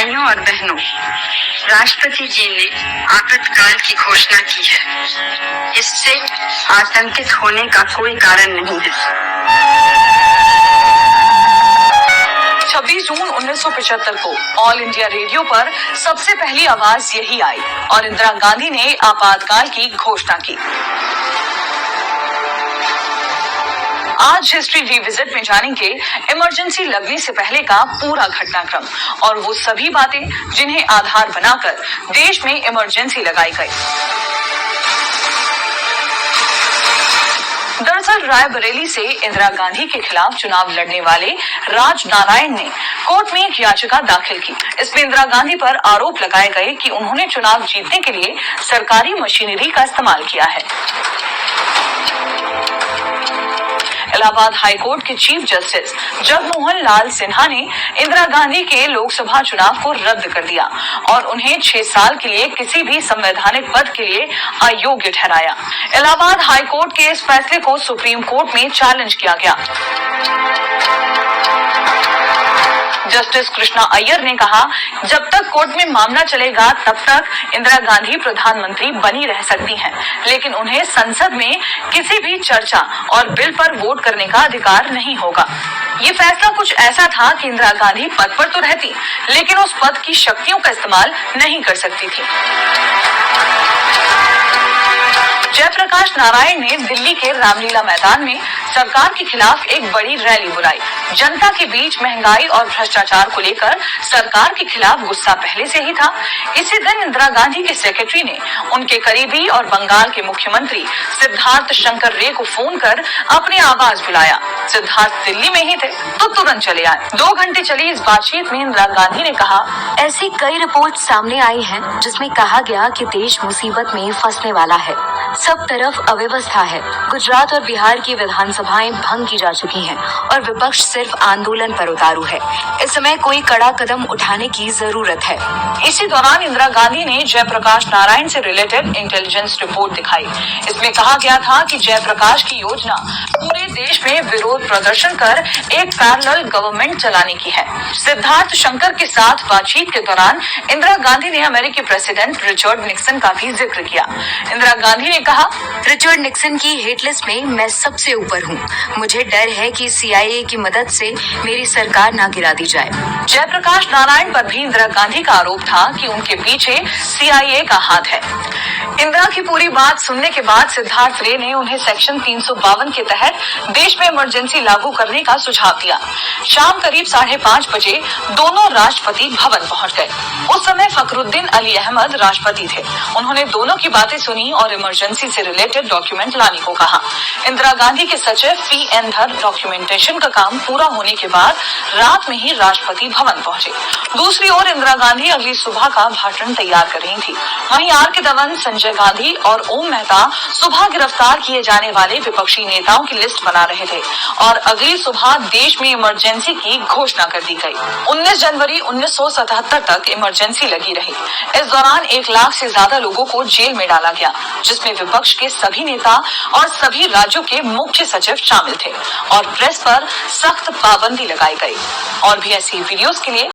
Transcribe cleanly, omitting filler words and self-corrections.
भाइयों और बहनों, राष्ट्रपति जी ने आपातकाल की घोषणा की है। इससे आतंकित होने का कोई कारण नहीं है। 26 जून 1975 को ऑल इंडिया रेडियो पर सबसे पहली आवाज यही आई और इंदिरा गांधी ने आपातकाल की घोषणा की। आज हिस्ट्री रिविजिट में जानेंगे इमरजेंसी लगने से पहले का पूरा घटनाक्रम और वो सभी बातें जिन्हें आधार बनाकर देश में इमरजेंसी लगाई गई। दरअसल रायबरेली से इंदिरा गांधी के खिलाफ चुनाव लड़ने वाले राज नारायण ने कोर्ट में एक याचिका दाखिल की। इसमें इंदिरा गांधी पर आरोप लगाए गए कि उन्होंने चुनाव जीतने के लिए सरकारी मशीनरी का इस्तेमाल किया है। इलाहाबाद हाईकोर्ट के चीफ जस्टिस जगमोहन लाल सिन्हा ने इंदिरा गांधी के लोकसभा चुनाव को रद्द कर दिया और उन्हें 6 साल के लिए किसी भी संवैधानिक पद के लिए अयोग्य ठहराया। इलाहाबाद हाईकोर्ट के इस फैसले को सुप्रीम कोर्ट में चैलेंज किया गया। जस्टिस कृष्णा अय्यर ने कहा, जब तक कोर्ट में मामला चलेगा तब तक इंदिरा गांधी प्रधानमंत्री बनी रह सकती हैं, लेकिन उन्हें संसद में किसी भी चर्चा और बिल पर वोट करने का अधिकार नहीं होगा। ये फैसला कुछ ऐसा था कि इंदिरा गांधी पद पर तो रहती, लेकिन उस पद की शक्तियों का इस्तेमाल नहीं कर सकती थी। जयप्रकाश नारायण ने दिल्ली के रामलीला मैदान में सरकार के खिलाफ एक बड़ी रैली बुलाई। जनता के बीच महंगाई और भ्रष्टाचार को लेकर सरकार के खिलाफ गुस्सा पहले से ही था। इसी दिन इंदिरा गांधी के सेक्रेटरी ने उनके करीबी और बंगाल के मुख्यमंत्री सिद्धार्थ शंकर रे को फोन कर अपनी आवाज बुलाया। सिद्धार्थ दिल्ली में ही थे तो तुरंत चले आए। 2 घंटे चली इस बातचीत में इंदिरा गांधी ने कहा, ऐसी कई रिपोर्ट सामने आई हैं जिसमें कहा गया कि देश मुसीबत में फंसने वाला है। सब तरफ अव्यवस्था है। गुजरात और बिहार की विधानसभाएं भंग की जा चुकी हैं और विपक्ष सिर्फ आंदोलन पर उतारू है। इस समय कोई कड़ा कदम उठाने की जरूरत है। इसी दौरान इंदिरा गांधी ने जयप्रकाश नारायण से रिलेटेड इंटेलिजेंस रिपोर्ट दिखाई। इसमें कहा गया था कि जयप्रकाश की योजना पूरे देश में विरोध प्रदर्शन कर एक पैरेलल गवर्नमेंट चलाने की है। सिद्धार्थ शंकर के साथ बातचीत के दौरान इंदिरा गांधी ने अमेरिकी प्रेसिडेंट रिचर्ड निक्सन का भी जिक्र किया। इंदिरा गांधी ने कहा, रिचर्ड निक्सन की हिट लिस्ट में मैं सबसे ऊपर हूँ। मुझे डर है कि CIA की मदद से मेरी सरकार ना गिरा दी जाए। जयप्रकाश नारायण पर भी इंदिरा गांधी का आरोप था कि उनके पीछे CIA का हाथ है। इंदिरा की पूरी बात सुनने के बाद सिद्धार्थ रे ने उन्हें सेक्शन 352 के तहत देश में इमरजेंसी लागू करने का सुझाव दिया। शाम करीब 5:30 बजे दोनों राष्ट्रपति भवन पहुंच गए। उस समय फखरुद्दीन अली अहमद राष्ट्रपति थे। उन्होंने दोनों की बातें सुनी और इमरजेंसी से रिलेटेड डॉक्यूमेंट लाने को कहा। इंदिरा गांधी के सचिव PN धर डॉक्यूमेंटेशन का काम पूरा होने के बाद रात में ही राष्ट्रपति भवन पहुंचे। दूसरी ओर इंदिरा गांधी अगली सुबह का भाषण तैयार कर रही थी। वहीं RK धवन, संजय गांधी और ओम मेहता सुबह गिरफ्तार किए जाने वाले विपक्षी नेताओं की लिस्ट बना रहे थे और अगली सुबह देश में इमरजेंसी की घोषणा कर दी गई। 19 जनवरी 1977 तक इमरजेंसी लगी रही। इस दौरान 1 लाख से ज्यादा लोगों को जेल में डाला गया, जिसमें विपक्ष के सभी नेता और सभी राज्यों के मुख्य सचिव शामिल थे और प्रेस पर सख्त पाबंदी लगाई गई। और भी ऐसी वीडियोस के लिए